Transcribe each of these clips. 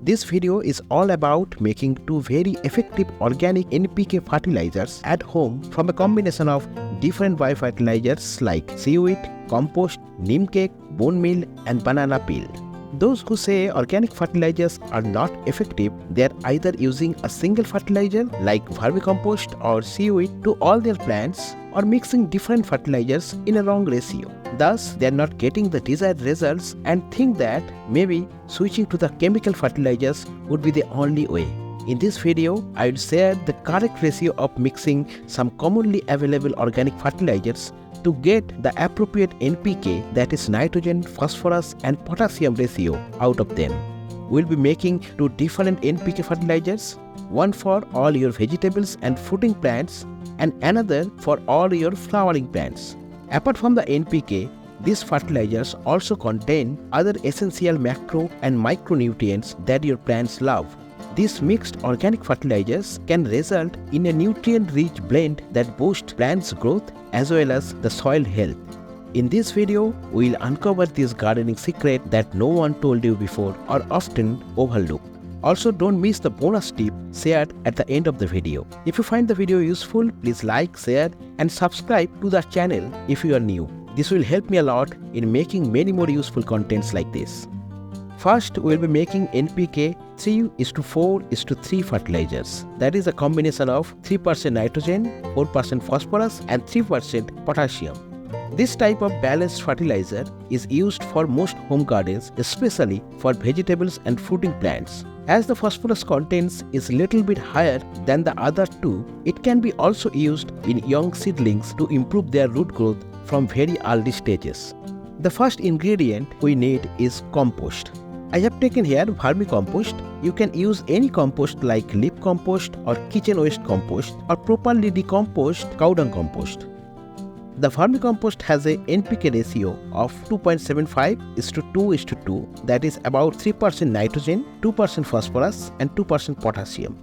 This video is all about making two very effective organic NPK fertilizers at home from a combination of different biofertilizers like seaweed, compost, neem cake, bone meal and banana peel. Those who say organic fertilizers are not effective, they are either using a single fertilizer like vermicompost or seaweed to all their plants or mixing different fertilizers in a wrong ratio. Thus, they are not getting the desired results and think that maybe switching to the chemical fertilizers would be the only way. In this video, I will share the correct ratio of mixing some commonly available organic fertilizers to get the appropriate NPK, that is nitrogen, phosphorus and potassium ratio out of them. We'll be making two different NPK fertilizers, one for all your vegetables and fruiting plants and another for all your flowering plants. Apart from the NPK, these fertilizers also contain other essential macro and micronutrients that your plants love. These mixed organic fertilizers can result in a nutrient-rich blend that boosts plants' growth as well as the soil health. In this video, we will uncover this gardening secret that no one told you before or often overlooked. Also, don't miss the bonus tip shared at the end of the video. If you find the video useful, please like, share and subscribe to the channel if you are new. This will help me a lot in making many more useful contents like this. First, we will be making NPK 3:4:3 fertilizers. That is a combination of 3% nitrogen, 4% phosphorus and 3% potassium. This type of balanced fertilizer is used for most home gardens, especially for vegetables and fruiting plants. As the phosphorus content is little bit higher than the other two, it can be also used in young seedlings to improve their root growth from very early stages. The first ingredient we need is compost. I have taken here vermicompost. You can use any compost like leaf compost or kitchen waste compost or properly decomposed cow dung compost. The vermicompost has a NPK ratio of 2.75:2:2, that is about 3% nitrogen, 2% phosphorus and 2% potassium.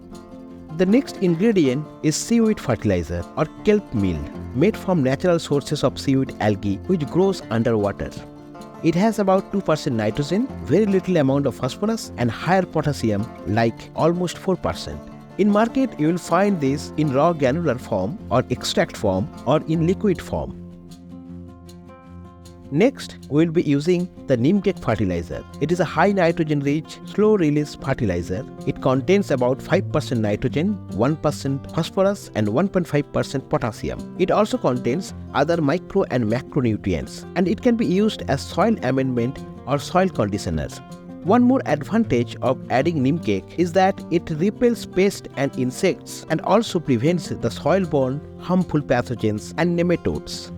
The next ingredient is seaweed fertilizer or kelp meal, made from natural sources of seaweed algae which grows underwater. It has about 2% nitrogen, very little amount of phosphorus and higher potassium like almost 4%. In market, you will find this in raw granular form or extract form or in liquid form. Next, we will be using the neem cake fertilizer. It is a high nitrogen rich, slow release fertilizer. It contains about 5% nitrogen, 1% phosphorus and 1.5% potassium. It also contains other micro and macronutrients and it can be used as soil amendment or soil conditioner. One more advantage of adding neem cake is that it repels pests and insects and also prevents the soil-borne harmful pathogens and nematodes.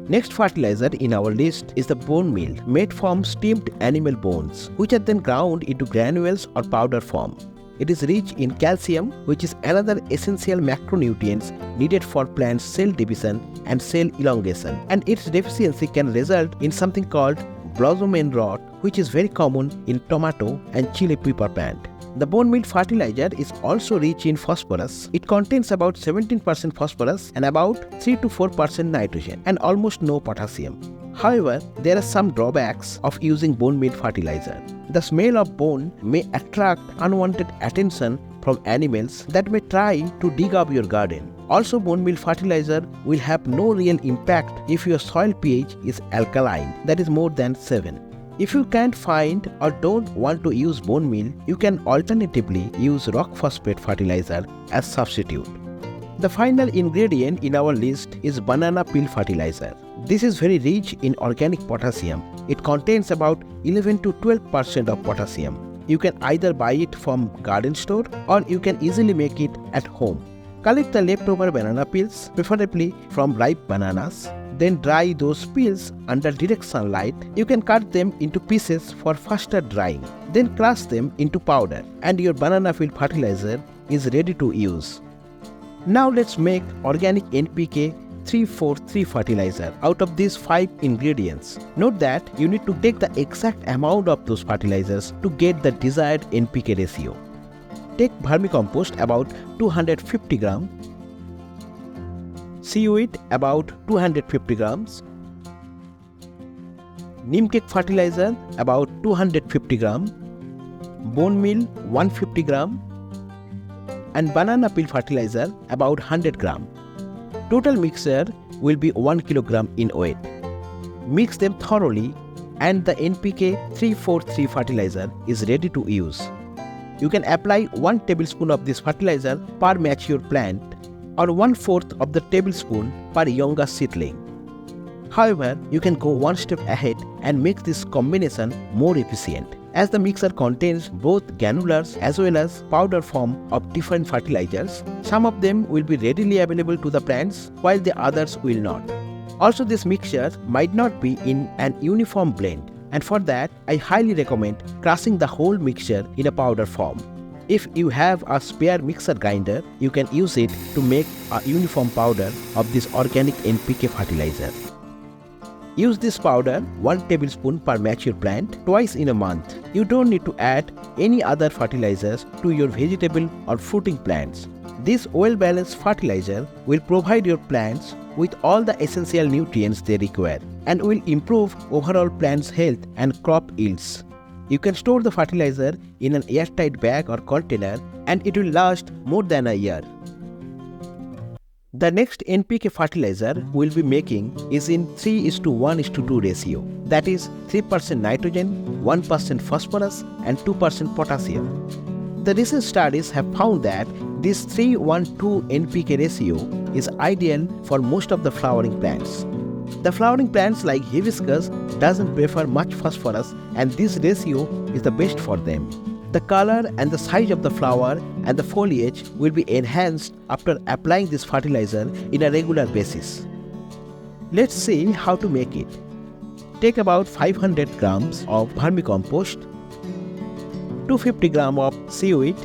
Next fertilizer in our list is the bone meal, made from steamed animal bones, which are then ground into granules or powder form. It is rich in calcium, which is another essential macronutrient needed for plant cell division and cell elongation, and its deficiency can result in something called blossom end rot, which is very common in tomato and chili pepper plant. The bone meal fertilizer is also rich in phosphorus. It contains about 17% phosphorus and about 3 to 4% nitrogen and almost no potassium. However, there are some drawbacks of using bone meal fertilizer. The smell of bone may attract unwanted attention from animals that may try to dig up your garden. Also, bone meal fertilizer will have no real impact if your soil pH is alkaline, that is more than 7. If you can't find or don't want to use bone meal, you can alternatively use rock phosphate fertilizer as substitute. The final ingredient in our list is banana peel fertilizer. This is very rich in organic potassium. It contains about 11 to 12% of potassium. You can either buy it from garden store or you can easily make it at home. Collect the leftover banana peels, preferably from ripe bananas. Then dry those peels under direct sunlight. You can cut them into pieces for faster drying. Then crush them into powder and your banana peel fertilizer is ready to use. Now let's make organic NPK 3:4:3 fertilizer out of these 5 ingredients. Note that you need to take the exact amount of those fertilizers to get the desired NPK ratio. Take vermicompost about 250 grams, seaweed about 250 grams, neem cake fertilizer about 250 grams, bone meal 150 gram, and banana peel fertilizer about 100 gram. Total mixture will be 1 kilogram in weight. Mix them thoroughly and the NPK 343 fertilizer is ready to use. You can apply 1 tablespoon of this fertilizer per mature plant or 1/4 of the tablespoon per younger seedling. However, you can go one step ahead and make this combination more efficient, as the mixer contains both granulars as well as powder form of different fertilizers. Some of them will be readily available to the plants while the others will not. Also, this mixture might not be in an uniform blend, and for that I highly recommend crushing the whole mixture in a powder form. If you have a spare mixer grinder, you can use it to make a uniform powder of this organic NPK fertilizer. Use this powder 1 tablespoon per mature plant twice in a month. You don't need to add any other fertilizers to your vegetable or fruiting plants. This well-balanced fertilizer will provide your plants with all the essential nutrients they require and will improve overall plant's health and crop yields. You can store the fertilizer in an airtight bag or container and it will last more than a year. The next NPK fertilizer we'll be making is in 3:1:2 ratio. That is 3% nitrogen, 1% phosphorus and 2% potassium. The recent studies have found that this 3:1:2 NPK ratio is ideal for most of the flowering plants. The flowering plants like Hibiscus doesn't prefer much phosphorus and this ratio is the best for them. The color and the size of the flower and the foliage will be enhanced after applying this fertilizer in a regular basis. Let's see how to make it. Take about 500 grams of vermicompost, 250 grams of seaweed.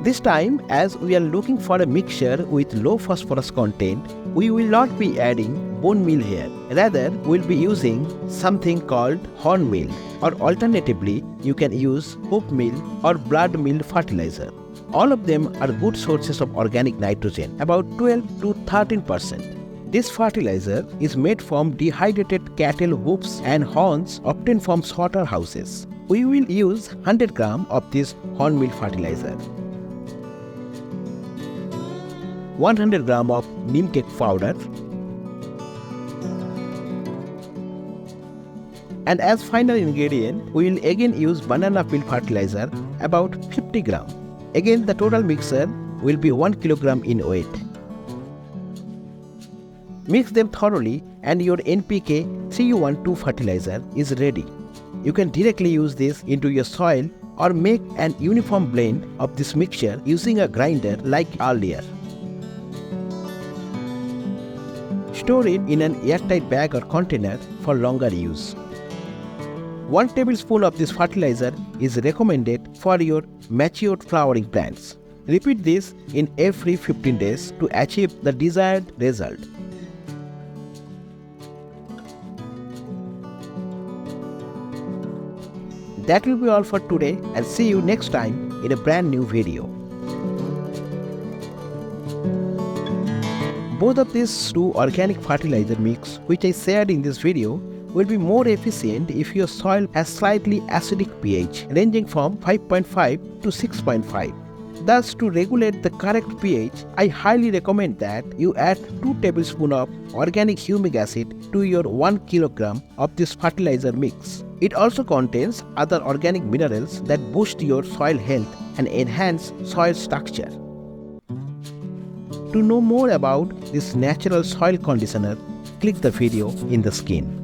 This time, as we are looking for a mixture with low phosphorus content, we will not be adding bone meal here. Rather, we'll be using something called horn meal, or alternatively, you can use hoof meal or blood meal fertilizer. All of them are good sources of organic nitrogen, about 12 to 13%. This fertilizer is made from dehydrated cattle hoofs and horns obtained from slaughterhouses. We will use 100 grams of this horn meal fertilizer, 100 grams of neem cake powder, and as final ingredient, we will again use banana peel fertilizer, about 50 grams. Again, the total mixture will be 1 kilogram in weight. Mix them thoroughly and your NPK 3:1:2 fertilizer is ready. You can directly use this into your soil or make an uniform blend of this mixture using a grinder like earlier. Store it in an airtight bag or container for longer use. 1 tablespoon of this fertilizer is recommended for your matured flowering plants. Repeat this in every 15 days to achieve the desired result. That will be all for today, and see you next time in a brand new video. Both of these two organic fertilizer mix which I shared in this video will be more efficient if your soil has slightly acidic pH ranging from 5.5 to 6.5. Thus, to regulate the correct pH, I highly recommend that you add 2 tablespoons of organic humic acid to your 1 kilogram of this fertilizer mix. It also contains other organic minerals that boost your soil health and enhance soil structure. To know more about this natural soil conditioner, click the video in the screen.